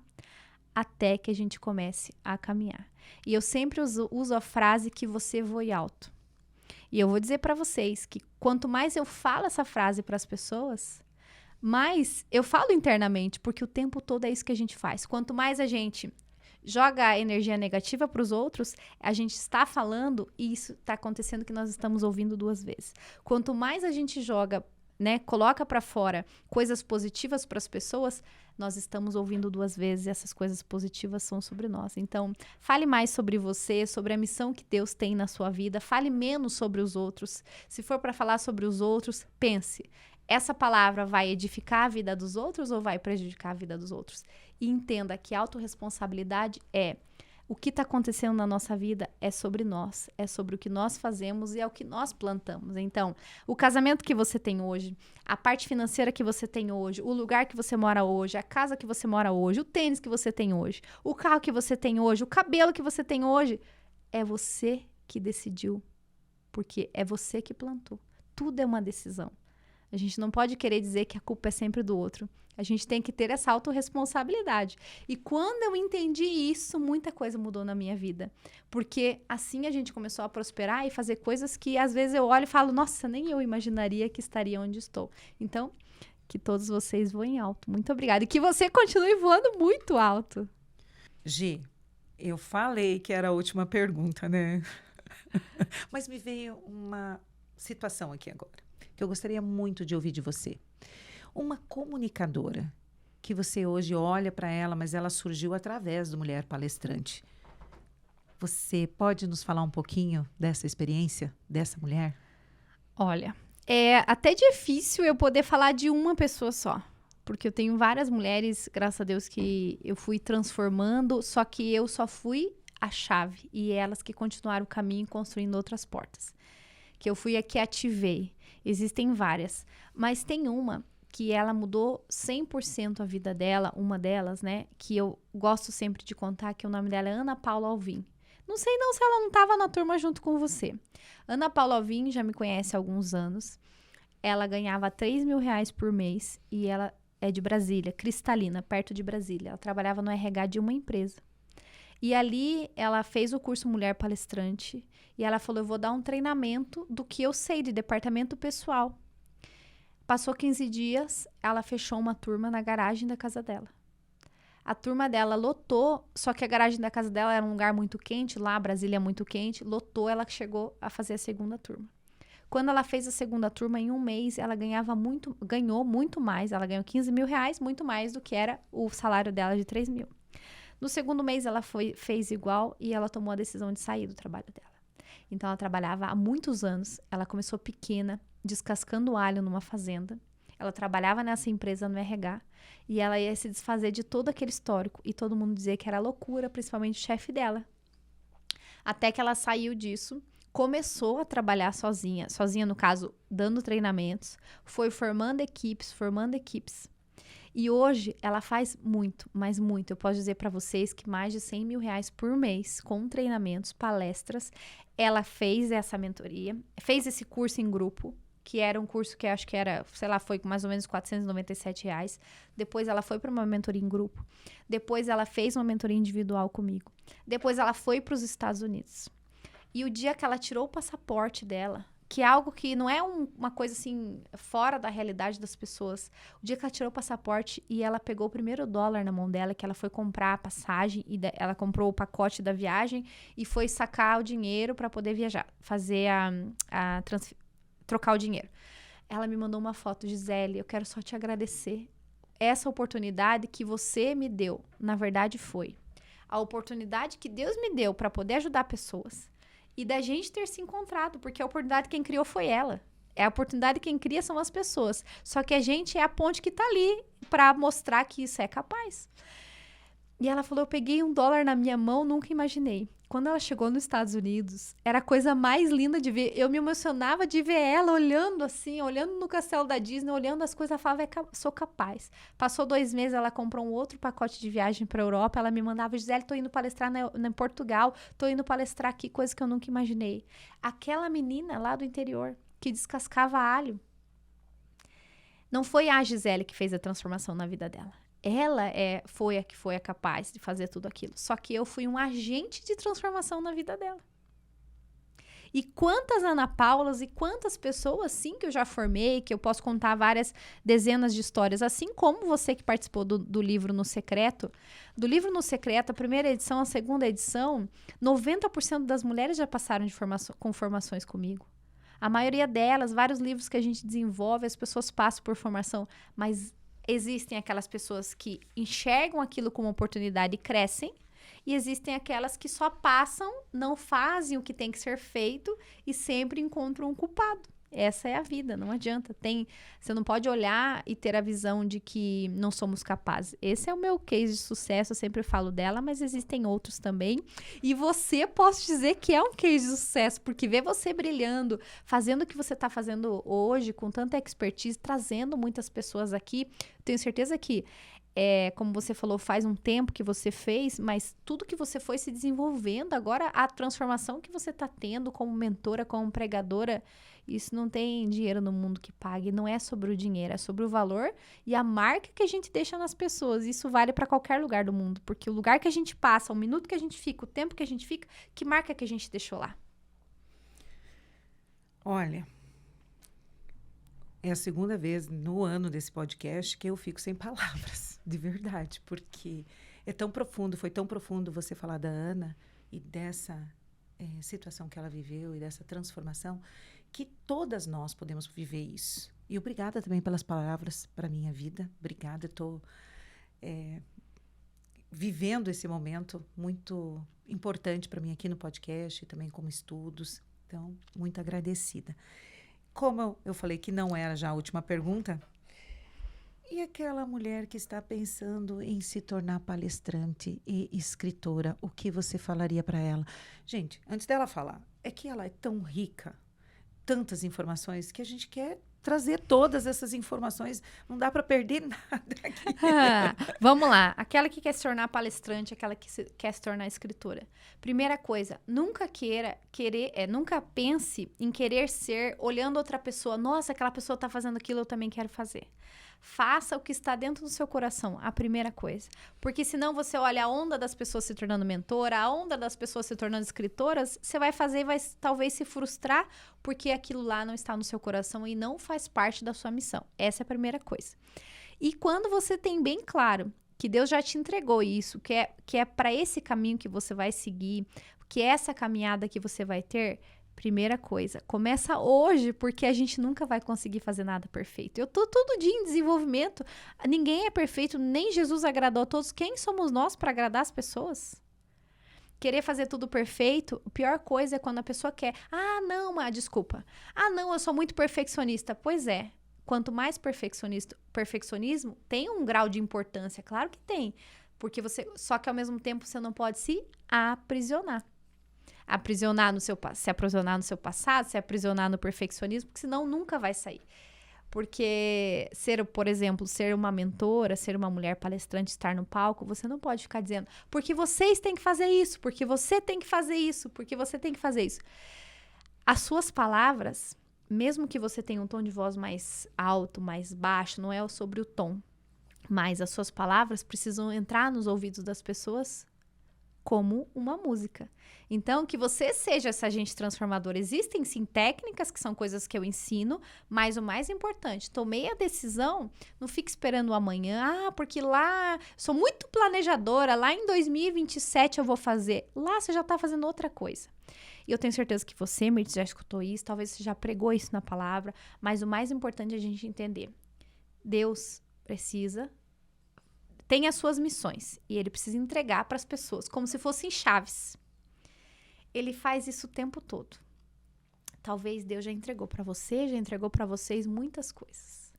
Speaker 2: até que a gente comece a caminhar. E eu sempre uso a frase que você voe alto. E eu vou dizer para vocês que quanto mais eu falo essa frase para as pessoas, mais eu falo internamente, porque o tempo todo é isso que a gente faz. Quanto mais a gente joga energia negativa para os outros, a gente está falando e isso está acontecendo que nós estamos ouvindo 2 vezes. Quanto mais a gente joga né, coloca para fora coisas positivas para as pessoas, nós estamos ouvindo 2 vezes e essas coisas positivas são sobre nós. Então, fale mais sobre você, sobre a missão que Deus tem na sua vida, fale menos sobre os outros. Se for para falar sobre os outros, pense, essa palavra vai edificar a vida dos outros ou vai prejudicar a vida dos outros? E entenda que autorresponsabilidade o que está acontecendo na nossa vida é sobre nós, é sobre o que nós fazemos e é o que nós plantamos. Então, o casamento que você tem hoje, a parte financeira que você tem hoje, o lugar que você mora hoje, a casa que você mora hoje, o tênis que você tem hoje, o carro que você tem hoje, o cabelo que você tem hoje, é você que decidiu, porque é você que plantou. Tudo é uma decisão. A gente não pode querer dizer que a culpa é sempre do outro. A gente tem que ter essa autorresponsabilidade. E quando eu entendi isso, muita coisa mudou na minha vida. Porque assim a gente começou a prosperar e fazer coisas que às vezes eu olho e falo, nossa, nem eu imaginaria que estaria onde estou. Então, que todos vocês voem alto. Muito obrigada. E que você continue voando muito alto.
Speaker 1: Gi, eu falei que era a última pergunta, né? Mas me veio uma situação aqui agora, que eu gostaria muito de ouvir de você. Uma comunicadora, que você hoje olha para ela, mas ela surgiu através do Mulher Palestrante. Você pode nos falar um pouquinho dessa experiência, dessa mulher?
Speaker 2: Olha, é até difícil eu poder falar de uma pessoa só. Porque eu tenho várias mulheres, graças a Deus, que eu fui transformando, só que eu só fui a chave. E elas que continuaram o caminho construindo outras portas. Que eu fui a que ativei. Existem várias, mas tem uma que ela mudou 100% a vida dela, uma delas, né, que eu gosto sempre de contar, que o nome dela é Ana Paula Alvim. Não sei não se ela não estava na turma junto com você. Ana Paula Alvim já me conhece há alguns anos. Ela ganhava R$3.000 por mês e ela é de Brasília, Cristalina, perto de Brasília. Ela trabalhava no RH de uma empresa. E ali ela fez o curso Mulher Palestrante e ela falou, eu vou dar um treinamento do que eu sei de departamento pessoal. Passou 15 dias, ela fechou uma turma na garagem da casa dela. A turma dela lotou, só que a garagem da casa dela era um lugar muito quente, lá Brasília é muito quente, lotou, ela chegou a fazer a segunda turma. Quando ela fez a segunda turma, em um mês, ela ganhou muito mais, ela ganhou R$15.000, muito mais do que era o salário dela de 3.000. No segundo mês, ela fez igual e ela tomou a decisão de sair do trabalho dela. Então, ela trabalhava há muitos anos, ela começou pequena, descascando alho numa fazenda. Ela trabalhava nessa empresa no RH e ela ia se desfazer de todo aquele histórico e todo mundo dizia que era loucura, principalmente o chefe dela. Até que ela saiu disso, começou a trabalhar sozinha no caso, dando treinamentos, foi formando equipes. E hoje ela faz muito, mas muito. Eu posso dizer para vocês que mais de R$100.000 por mês com treinamentos, palestras. Ela fez essa mentoria, fez esse curso em grupo, que era um curso que acho que era, sei lá, foi com mais ou menos R$497. Depois ela foi para uma mentoria em grupo. Depois ela fez uma mentoria individual comigo. Depois ela foi para os Estados Unidos. E o dia que ela tirou o passaporte dela, que é algo que não é uma coisa assim, fora da realidade das pessoas. O dia que ela tirou o passaporte e ela pegou o primeiro dólar na mão dela, que ela foi comprar a passagem, e ela comprou o pacote da viagem e foi sacar o dinheiro para poder viajar, fazer trocar o dinheiro. Ela me mandou uma foto, Gisele, eu quero só te agradecer. Essa oportunidade que você me deu, na verdade foi a oportunidade que Deus me deu para poder ajudar pessoas. E da gente ter se encontrado, porque a oportunidade quem criou foi ela. É a oportunidade quem cria são as pessoas. Só que a gente é a ponte que tá ali para mostrar que isso é capaz. E ela falou, eu peguei $1 na minha mão, nunca imaginei. Quando ela chegou nos Estados Unidos, era a coisa mais linda de ver. Eu me emocionava de ver ela olhando assim, olhando no castelo da Disney, olhando as coisas, ela falava, sou capaz. Passou 2 meses, ela comprou um outro pacote de viagem para a Europa, ela me mandava, Gisele, tô indo palestrar em Portugal, tô indo palestrar aqui, coisa que eu nunca imaginei. Aquela menina lá do interior, que descascava alho, não foi a Gisele que fez a transformação na vida dela. Ela foi a capaz de fazer tudo aquilo. Só que eu fui um agente de transformação na vida dela. E quantas Ana Paulas e quantas pessoas, sim, que eu já formei, que eu posso contar várias dezenas de histórias, assim como você que participou do Livro no Secreto. Do Livro no Secreto, a primeira edição, a segunda edição, 90% das mulheres já passaram com formações comigo. A maioria delas, vários livros que a gente desenvolve, as pessoas passam por formação, mas existem aquelas pessoas que enxergam aquilo como oportunidade e crescem, e existem aquelas que só passam, não fazem o que tem que ser feito e sempre encontram um culpado. Essa é a vida, não adianta. Você não pode olhar e ter a visão de que não somos capazes. Esse é o meu case de sucesso, eu sempre falo dela, mas existem outros também. E você, posso dizer que é um case de sucesso, porque ver você brilhando, fazendo o que você está fazendo hoje, com tanta expertise, trazendo muitas pessoas aqui, tenho certeza que como você falou, faz um tempo que você fez, mas tudo que você foi se desenvolvendo, agora a transformação que você está tendo como mentora, como pregadora, isso não tem dinheiro no mundo que pague, não é sobre o dinheiro, é sobre o valor e a marca que a gente deixa nas pessoas. Isso vale para qualquer lugar do mundo, porque o lugar que a gente passa, o minuto que a gente fica, o tempo que a gente fica, que marca que a gente deixou lá?
Speaker 1: Olha, é a segunda vez no ano desse podcast que eu fico sem palavras, de verdade, porque é tão profundo, foi tão profundo você falar da Ana e dessa situação que ela viveu e dessa transformação, que todas nós podemos viver isso. E obrigada também pelas palavras para a minha vida. Obrigada, estou vivendo esse momento muito importante para mim aqui no podcast e também como estudos. Então, muito agradecida. Como eu falei que não era já a última pergunta, e aquela mulher que está pensando em se tornar palestrante e escritora, o que você falaria para ela? Gente, antes dela falar, é que ela é tão rica, tantas informações, que a gente quer trazer todas essas informações. Não dá para perder nada aqui.
Speaker 2: Vamos lá. Aquela que quer se tornar palestrante, aquela que quer se tornar escritora. Primeira coisa, nunca nunca pense em querer ser olhando outra pessoa. Nossa, aquela pessoa está fazendo aquilo, eu também quero fazer. Faça o que está dentro do seu coração, a primeira coisa. Porque senão você olha a onda das pessoas se tornando mentora, a onda das pessoas se tornando escritoras, você vai fazer e vai talvez se frustrar porque aquilo lá não está no seu coração e não faz parte da sua missão. Essa é a primeira coisa. E quando você tem bem claro que Deus já te entregou isso, que é para esse caminho que você vai seguir, que é essa caminhada que você vai ter, primeira coisa, começa hoje, porque a gente nunca vai conseguir fazer nada perfeito. Eu tô todo dia em desenvolvimento, ninguém é perfeito, nem Jesus agradou a todos. Quem somos nós para agradar as pessoas? Querer fazer tudo perfeito, a pior coisa é quando a pessoa quer. Desculpa. Não, eu sou muito perfeccionista. Pois é, quanto mais perfeccionismo, tem um grau de importância, claro que tem, porque só que ao mesmo tempo você não pode se aprisionar. Se aprisionar no seu passado, se aprisionar no perfeccionismo, porque senão nunca vai sair. Porque por exemplo, ser uma mentora, ser uma mulher palestrante, estar no palco, você não pode ficar dizendo, porque vocês têm que fazer isso, porque você tem que fazer isso, porque você tem que fazer isso. As suas palavras, mesmo que você tenha um tom de voz mais alto, mais baixo, não é sobre o tom, mas as suas palavras precisam entrar nos ouvidos das pessoas como uma música. Então, que você seja essa agente transformadora. Existem, sim, técnicas, que são coisas que eu ensino, mas o mais importante, tomei a decisão, não fique esperando o amanhã, porque lá, sou muito planejadora, lá em 2027 eu vou fazer. Lá você já está fazendo outra coisa. E eu tenho certeza que você, Mirtz, já escutou isso, talvez você já pregou isso na palavra, mas o mais importante é a gente entender. Deus tem as suas missões e ele precisa entregar para as pessoas, como se fossem chaves. Ele faz isso o tempo todo. Talvez Deus já entregou para você, já entregou para vocês muitas coisas.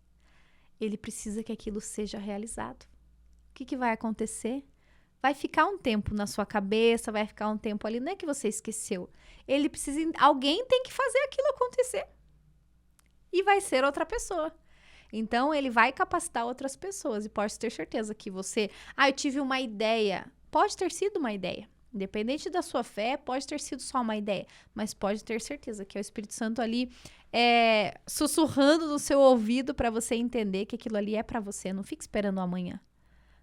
Speaker 2: Ele precisa que aquilo seja realizado. O que vai acontecer? Vai ficar um tempo na sua cabeça, vai ficar um tempo ali, não é que você esqueceu. Alguém tem que fazer aquilo acontecer. E vai ser outra pessoa. Então, ele vai capacitar outras pessoas. E pode ter certeza que você... eu tive uma ideia. Pode ter sido uma ideia. Independente da sua fé, pode ter sido só uma ideia. Mas pode ter certeza que é o Espírito Santo ali sussurrando no seu ouvido para você entender que aquilo ali é para você. Não fique esperando o amanhã.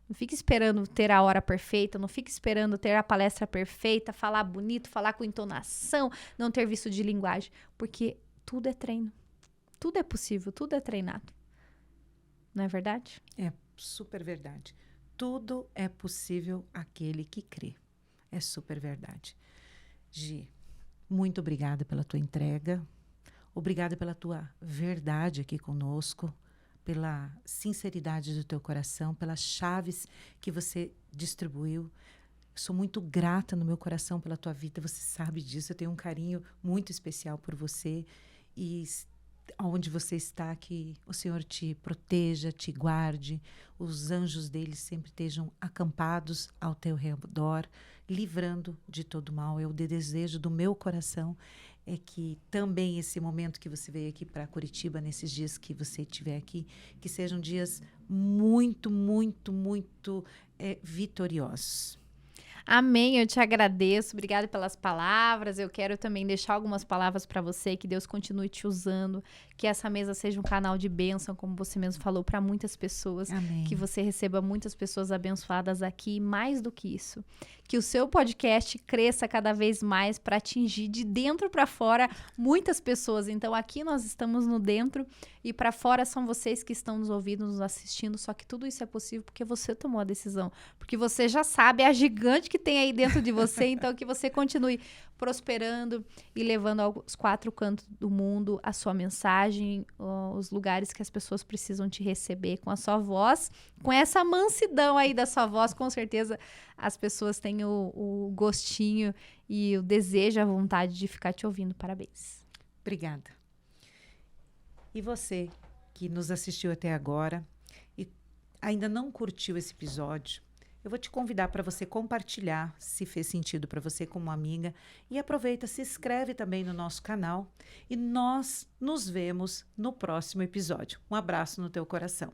Speaker 2: Não fique esperando ter a hora perfeita. Não fique esperando ter a palestra perfeita, falar bonito, falar com entonação, não ter visto de linguagem. Porque tudo é treino. Tudo é possível, tudo é treinado. Não é verdade?
Speaker 1: É super verdade. Tudo é possível àquele que crê. É super verdade. Gi, muito obrigada pela tua entrega. Obrigada pela tua verdade aqui conosco, pela sinceridade do teu coração, pelas chaves que você distribuiu. Sou muito grata no meu coração pela tua vida, você sabe disso. Eu tenho um carinho muito especial por você. E onde você está, que o Senhor te proteja, te guarde, os anjos dele sempre estejam acampados ao teu redor, livrando de todo mal. É o desejo do meu coração, é que também esse momento que você veio aqui para Curitiba, nesses dias que você estiver aqui, que sejam dias muito, muito, muito vitoriosos.
Speaker 2: Amém, eu te agradeço, obrigada pelas palavras. Eu quero também deixar algumas palavras para você, que Deus continue te usando, que essa mesa seja um canal de bênção, como você mesmo falou, para muitas pessoas.
Speaker 1: Amém.
Speaker 2: Que você receba muitas pessoas abençoadas aqui, e mais do que isso, que o seu podcast cresça cada vez mais para atingir de dentro para fora muitas pessoas. Então aqui nós estamos no dentro e para fora são vocês que estão nos ouvindo, nos assistindo, só que tudo isso é possível porque você tomou a decisão, porque você já sabe a gigante que tem aí dentro de você, então que você continue prosperando e levando aos 4 cantos do mundo a sua mensagem, os lugares que as pessoas precisam te receber com a sua voz, com essa mansidão aí da sua voz. Com certeza as pessoas têm o gostinho e o desejo, a vontade de ficar te ouvindo. Parabéns.
Speaker 1: Obrigada. E você que nos assistiu até agora e ainda não curtiu esse episódio, eu vou te convidar para você compartilhar, se fez sentido para você como amiga. E aproveita, se inscreve também no nosso canal. E nós nos vemos no próximo episódio. Um abraço no teu coração.